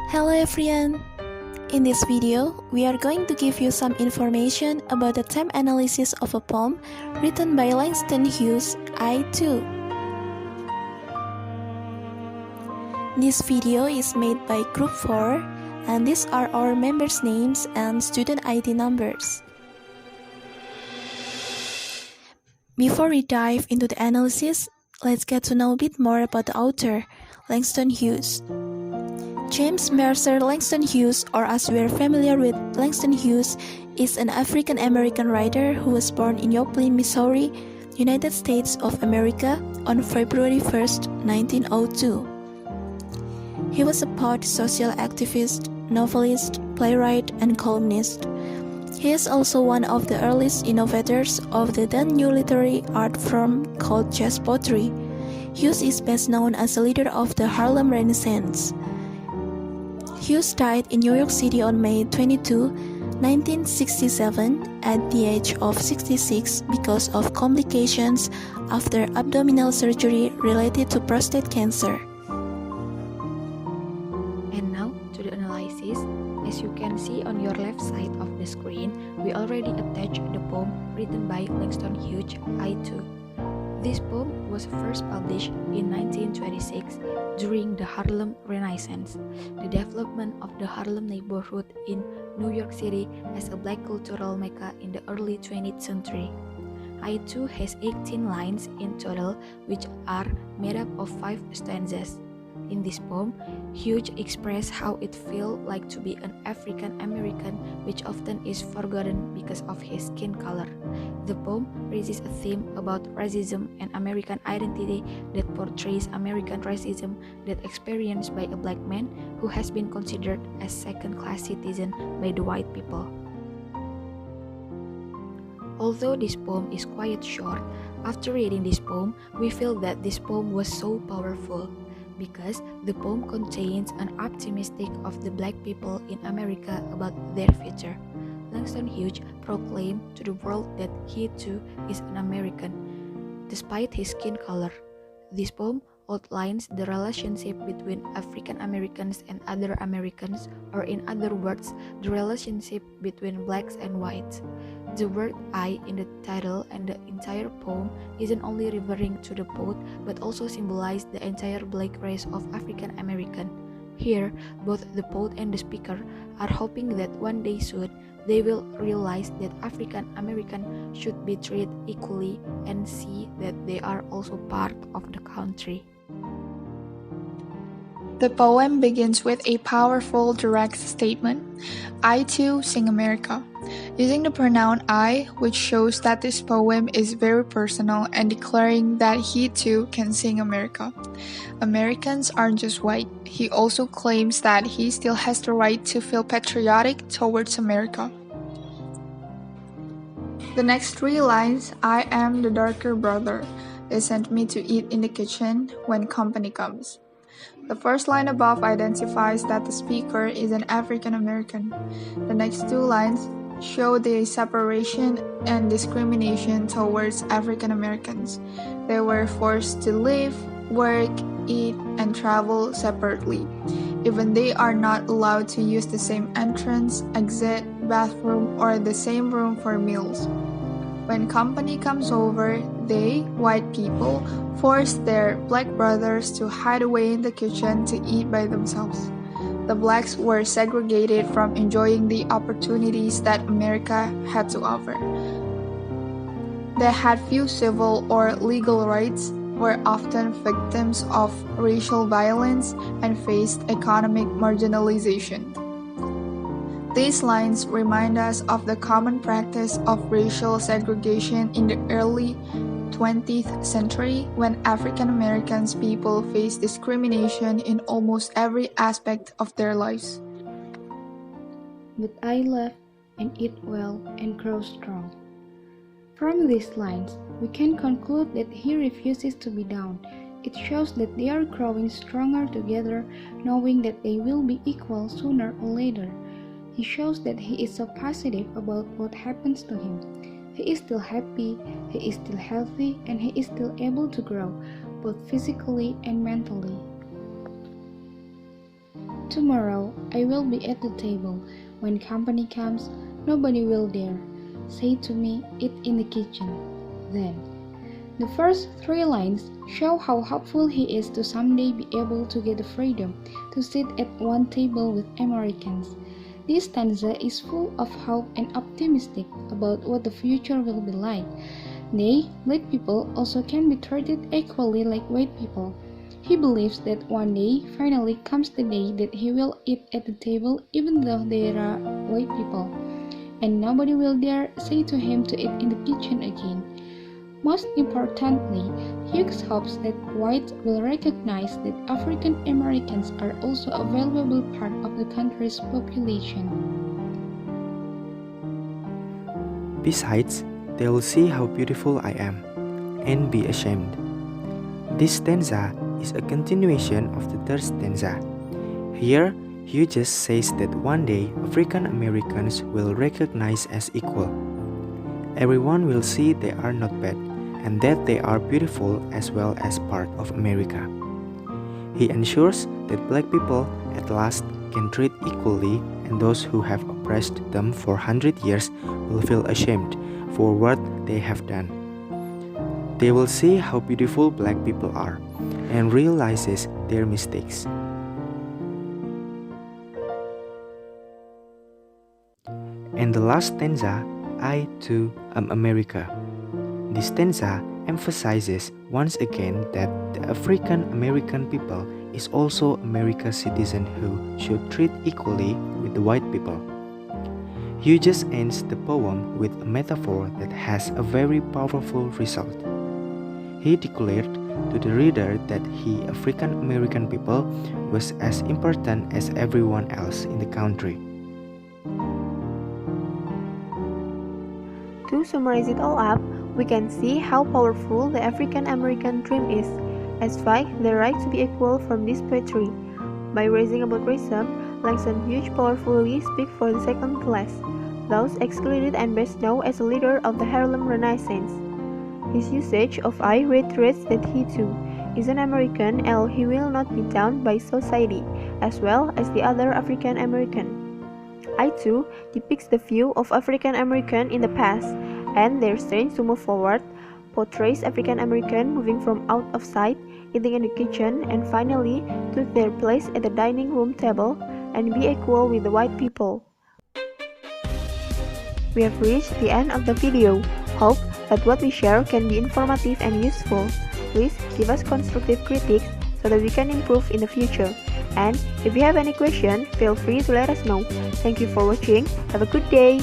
Hello everyone! In this video, we are going to give you some information about the theme analysis of a poem written by Langston Hughes, I too. This video is made by Group 4, and these are our members' names and student ID numbers. Before we dive into the analysis, let's get to know a bit more about the author, Langston Hughes. James Mercer Langston Hughes, or as we are familiar with Langston Hughes, is an African-American writer who was born in Yoplait, Missouri, United States of America on February 1st, 1902. He was a poet, social activist, novelist, playwright, and columnist. He is also one of the earliest innovators of the then new literary art form called jazz poetry. Hughes is best known as a leader of the Harlem Renaissance. Hughes died in New York City on May 22, 1967 at the age of 66 because of complications after abdominal surgery related to prostate cancer. And now to the analysis. As you can see on your left side of the screen, we already attached the poem written by Langston Hughes, I too. This poem was first published in 1926 during the Harlem Renaissance, the development of the Harlem neighborhood in New York City as a black cultural mecca in the early 20th century. I too has 18 lines in total, which are made up of 5 stanzas. In this poem, Hughes expressed how it feels like to be an African American, which often is forgotten because of his skin color. The poem raises a theme about racism and American identity that portrays American racism that experienced by a black man who has been considered as second-class citizen by the white people. Although this poem is quite short, after reading this poem, we feel that this poem was so powerful, because the poem contains an optimistic of the black people in America about their future. Langston Hughes proclaimed to the world that he too is an American, despite his skin color. This poem outlines the relationship between African Americans and other Americans, or in other words, the relationship between blacks and whites. The word I in the title and the entire poem isn't only referring to the poet, but also symbolizes the entire black race of African American. Here, both the poet and the speaker are hoping that one day soon, they will realize that African American should be treated equally and see that they are also part of the country. The poem begins with a powerful, direct statement, I too sing America, using the pronoun I, which shows that this poem is very personal and declaring that he too can sing America. Americans aren't just white. He also claims that he still has the right to feel patriotic towards America. The next 3 lines, I am the darker brother. They sent me to eat in the kitchen when company comes. The first line above identifies that the speaker is an African American. The next 2 lines show the separation and discrimination towards African Americans. They were forced to live, work, eat, and travel separately. Even they are not allowed to use the same entrance, exit, bathroom, or the same room for meals. When company comes over, they, white people, force their black brothers to hide away in the kitchen to eat by themselves. The blacks were segregated from enjoying the opportunities that America had to offer. They had few civil or legal rights, were often victims of racial violence, and faced economic marginalization. These lines remind us of the common practice of racial segregation in the early 20th century when African Americans people faced discrimination in almost every aspect of their lives. But I laugh and eat well and grow strong. From these lines, we can conclude that he refuses to be down. It shows that they are growing stronger together, knowing that they will be equal sooner or later. He shows that he is so positive about what happens to him. He is still happy, he is still healthy, and he is still able to grow, both physically and mentally. Tomorrow I will be at the table. When company comes, nobody will dare say to me, eat in the kitchen. Then, the first 3 lines show how hopeful he is to someday be able to get the freedom to sit at one table with Americans. This stanza is full of hope and optimistic about what the future will be like. They, black people, also can be treated equally like white people. He believes that one day finally comes the day that he will eat at the table even though there are white people, and nobody will dare say to him to eat in the kitchen again. Most importantly, Hughes hopes that whites will recognize that African Americans are also a valuable part of the country's population. Besides, they will see how beautiful I am and be ashamed. This stanza is a continuation of the third stanza. Here, Hughes says that one day African Americans will recognize as equal. Everyone will see they are not bad and that they are beautiful as well as part of America. He ensures that black people at last can treat equally, and those who have oppressed them for 100 years will feel ashamed for what they have done. They will see how beautiful black people are and realizes their mistakes. And the last stanza, I too am America. This stanza emphasizes once again that the African American people is also America's citizen who should treat equally with the white people. Hughes ends the poem with a metaphor that has a very powerful result. He declared to the reader that he, African American people, was as important as everyone else in the country. To summarize it all up, we can see how powerful the African American dream is, as fight the right to be equal from this poetry. By raising about racism, Langston Hughes powerfully speaks for the second class, those excluded and best known as a leader of the Harlem Renaissance. His usage of I reiterates that he too is an American and he will not be downed by society, as well as the other African American. I too depicts the view of African American in the past and their strength to move forward, portrays African American moving from out of sight, eating in the kitchen, and finally took their place at the dining room table and be equal with the white people. We have reached the end of the video. Hope that what we share can be informative and useful. Please give us constructive critiques so that we can improve in the future. And if you have any question, feel free to let us know. Thank you for watching. Have a good day.